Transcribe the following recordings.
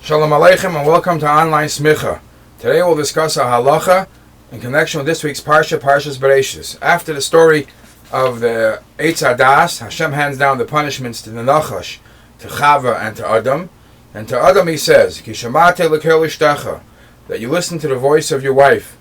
Shalom Aleichem and welcome to Online Smicha. Today we'll discuss a halacha in connection with this week's Parsha, Parshas Bereshis. After the story of the Eitz Hadas, Hashem hands down the punishments to the Nachash, to Chava and to Adam. And to Adam he says, Ki shamate l'kel ishtecha, that you listen to the voice of your wife.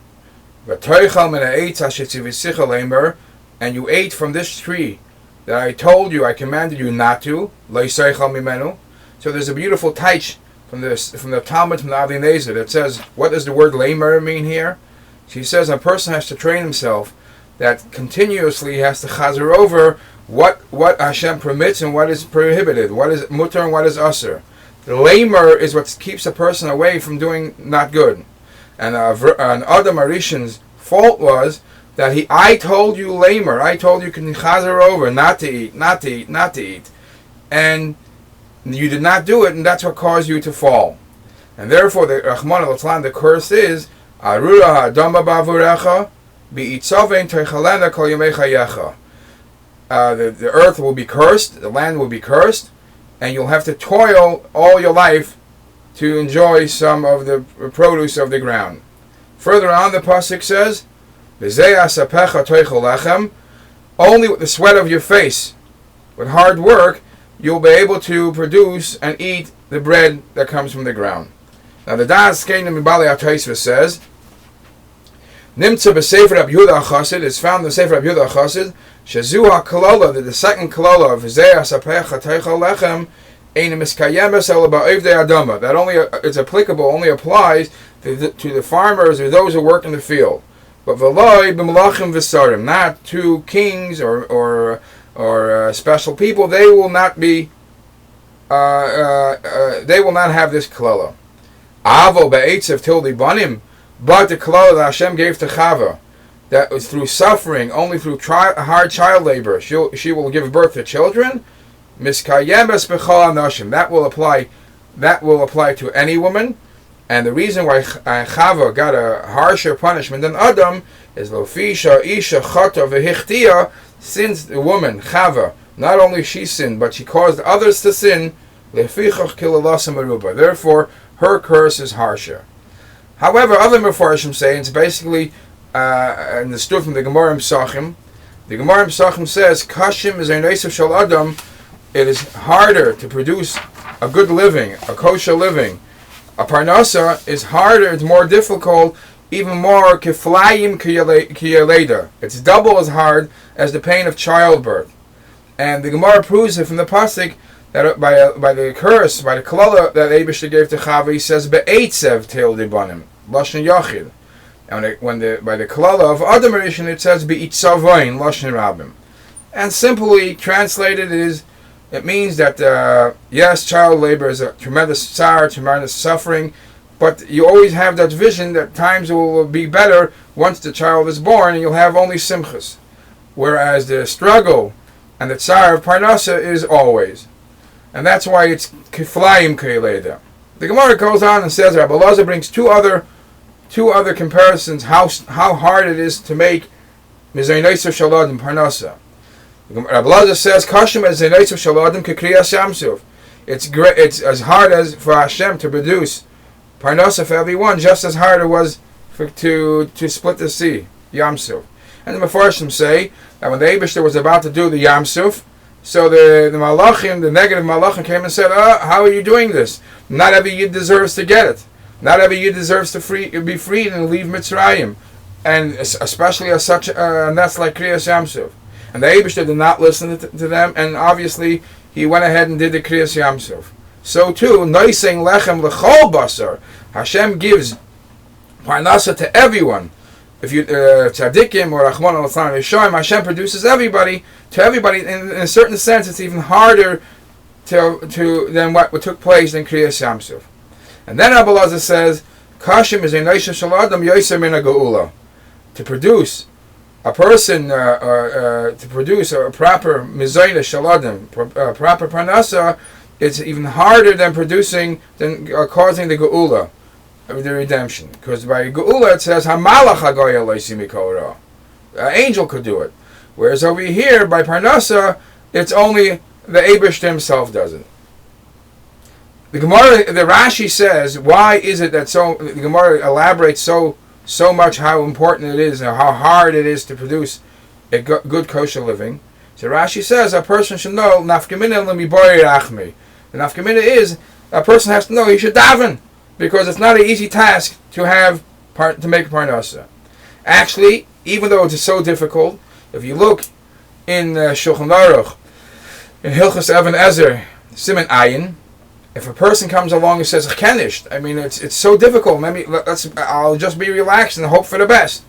V'toichal min ha'etz asher tzivisicha leimer, and you ate from this tree that I told you, I commanded you not to, lo yiseichal mimenu. So there's a beautiful taich from the Talmud, from the Avi Nezer, that says, what does the word leimer mean here? She says a person has to train himself that continuously he has to chazer over what Hashem permits and what is prohibited, what is mutar and what is asur. The leimer is what keeps a person away from doing not good. And Adam Arishan's fault was that I told you leimer, I told you can chazer over, not to eat, not to eat, not to eat. And you did not do it, and that's what caused you to fall. And therefore, the Rahman al-Islam, the curse is, Arura ha'adama ba'avurecha, bi'itzavein teichalena kol yemei chayecha. The earth will be cursed, the land will be cursed, and you'll have to toil all your life to enjoy some of the produce of the ground. Further on, the pasuk says, V'zei asapecha toichel lechem, only with the sweat of your face, with hard work, you'll be able to produce and eat the bread that comes from the ground. Now the Das Kenim Bali HaTaisva says, Nimtza b'Sefer Rabbi Yehuda HaChassid, it's found in the Sefer Rabbi Yehuda HaChassid, Shazu HaKalola, that the second Kalola of V'zei Asapecha Teichel Lechem, Ein Miskayemes El Ba'ivdei Adama, that only it's applicable, only applies to the farmers or those who work in the field. But V'loi b'Melachim V'Sarim, not to kings or special people, they will not be. They will not have this kalala. Avo be'etzev tildi banim, but the kalala that Hashem gave to Chava, that was through suffering, only through hard child labor, she will give birth to children. Miskayemes b'chol anashim. That will apply. That will apply to any woman. And the reason why Chava got a harsher punishment than Adam is lofisha isha chata v'hichtia. Since the woman, Chava, not only she sinned, but she caused others to sin, therefore her curse is harsher. However, other Mefarshim say, it's basically in the story from the Gemara Psachim, the Gemara Psachim says, Kashim is a Nesav Shal Adam, it is harder to produce a good living, a kosher living. A parnasa is harder, it's more difficult, even more kiflayim kiyaleda. It's double as hard as the pain of childbirth. And the Gemara proves it from the pasuk that by the curse, by the kalala that Eibishter gave to Chava, he says be'etzev teil dibanim lashon yachid. And by the kalala of Adam Rishon it says be'itzavain lashon rabim. And simply translated it means that yes, child labor is a tremendous sorrow, tremendous suffering. But you always have that vision that times will be better once the child is born and you'll have only simchas. Whereas the struggle and the tsar of parnasa is always. And that's why it's kiflayim keileda. The Gemara goes on and says, Rabbi Lazar brings two other comparisons how hard it is to make mizaynesav shaladim parnasa. Rabbi Lazar says, Kashim mizaynesav shaladim kekriyas yamsuf. It's as hard as for Hashem to produce parnasa for everyone, just as hard it was to split the sea, Yamsuf. And the Mefarshim say that when the Eibishter was about to do the Yamsuf, so the Malachim, the negative Malachim came and said, how are you doing this? Not every Yid deserves to get it. Not every Yid deserves to be freed and leave Mitzrayim. And especially as such, and that's like Kriyas Yamsuf. And the Eibishter did not listen to them, and obviously he went ahead and did the Kriyas Yamsuf. So too, noising lechem lechol basar. Hashem gives parnasa to everyone. If you tzaddikim or Rahman al-Islam Yishayim, Hashem produces everybody to everybody. In a certain sense, it's even harder than what took place in Kriyas Yamsuf. And then Rabbi Lazar says, Kashim is a nation shaladam yoser min geula. To produce a person, to produce a proper mizayna shaladim, proper parnasa, it's even harder than causing the geula, the redemption. Because by geula it says hamalach hagoya leisi mikora. An angel could do it. Whereas over here by parnasa, it's only the Eibishter himself does it. The Gemara, the Rashi says, why is it that the Gemara elaborates so much how important it is and how hard it is to produce a good kosher living? So Rashi says a person should know nafkamina lemiboyer achmi. The nafkamina is a person has to know he should daven, because it's not an easy task to make a parnasa. Actually, even though it is so difficult, if you look in Shulchan Aruch, in Hilchos Even Ezer, Siman Ayin, if a person comes along and says "Chenisht," I mean it's so difficult. I'll just be relaxed and hope for the best.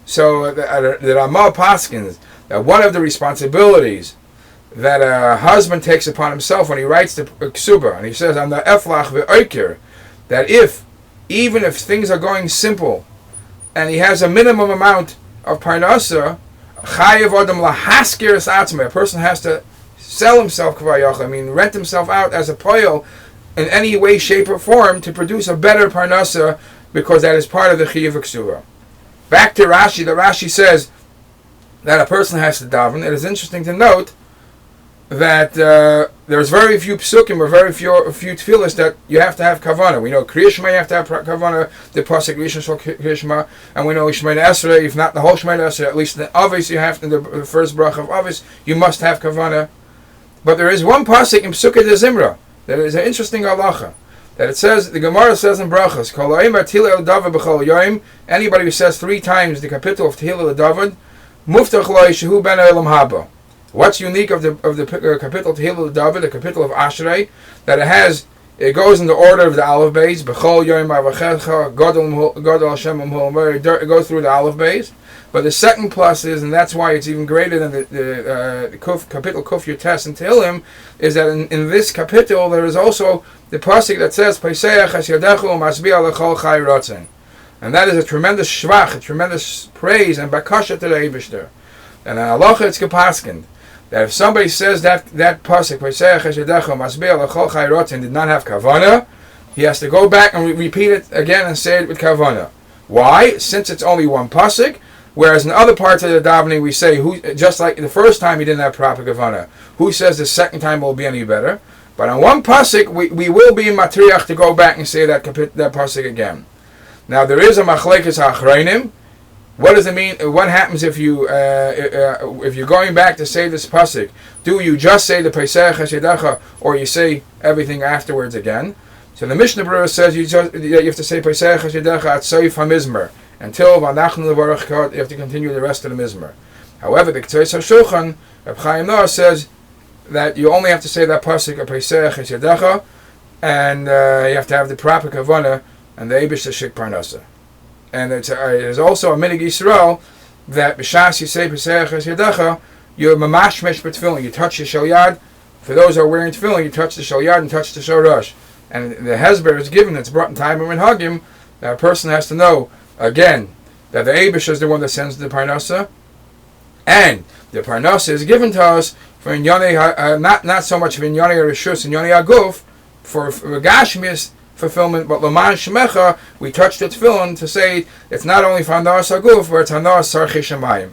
So the Ramah Paskins that one of the responsibilities that a husband takes upon himself when he writes the ksuba, and he says on the eflach ve'oker, that even if things are going simple, and he has a minimum amount of parnasa, chayev adam lahaskir es atzmei, a person has to sell himself, rent himself out as a poil in any way, shape, or form to produce a better parnasa, because that is part of the chiyuv ksuba. Back to Rashi, the Rashi says that a person has to daven. It is interesting to note that there's very few psukim or very few tefillas that you have to have kavanah. We know Kriya Shema you have to have kavanah, the pasuk Rishon Shel Kriya Shema, and we know Shemona Esrei, if not the whole Shemona Esrei, at least the Avis you have to, the first bracha of Avis, you must have kavanah. But there is one pasuk in Psukei de Zimra that is an interesting halacha, that it says, the Gemara says in brachas, Kol ha'omer Tehillah l'David b'chol yom, anybody who says 3 times the capital of Tehillah l'David, muftach lo shehu ben olam haba. What's unique of the capital Tehillah l'David, the capital of Ashrei, that it goes in the order of the Aleph Beis, b'chol yom avachecha, Gadol Hashem umhol, it goes through the Aleph Beis. But the second plus is, and that's why it's even greater than the capital Kuf Yotes and Tehillim, is that in this capital there is also the pasuk that says Peiseach es yadechu u'masbiah lechol chai rotzen, and that is a tremendous shvach, a tremendous praise and bakasha to the Eibishter. And in halacha it's gepaskened that if somebody says that pasuk Peiseach es yadechu u'masbiah lechol chai rotzen did not have kavanah, he has to go back and repeat it again and say it with kavanah. Why? Since it's only one pasuk. Whereas in other parts of the davening we say, just like the first time he didn't have proper kavanah, who says the second time will be any better? But on one pasuk we will be in matriach to go back and say that pasuk again. Now there is a machlekes ha'achreinim. What does it mean? What happens if you're going back to say this pasuk? Do you just say the Pesach Hashidacha, or you say everything afterwards again? So the Mishnah Berurah says you have to say Pesach Hashidacha at Seif HaMizmer. Until Vanachnu Levarach Kod, you have to continue the rest of the Mizmer. However, the Ketzois HaShulchan, Rabbi Chaim Noah says that you only have to say that pasuk of Pesach Yadecha, and you have to have the proper kavanah and the Eibush Shik Parnasa. And there's also a minig Yisrael that b'shas you say Pesach Yadecha, you're mamashmesh b'tefillin, you touch the shel yad. For those who are wearing tefillin, you touch the shel yad and touch the shorosh. And the hezber is given, it's brought in time and hagim, that a person has to know again that the Eibush is the one that sends the parnasa, and the parnasa is given to us for not so much for Inyonei Rishus and Inyonei Aguf for Gashmias fulfillment, but Laman Shemecha we touch the tefillin to say it's not only for Hanas Aguf, but it's Hanas Sarchi Shemayim.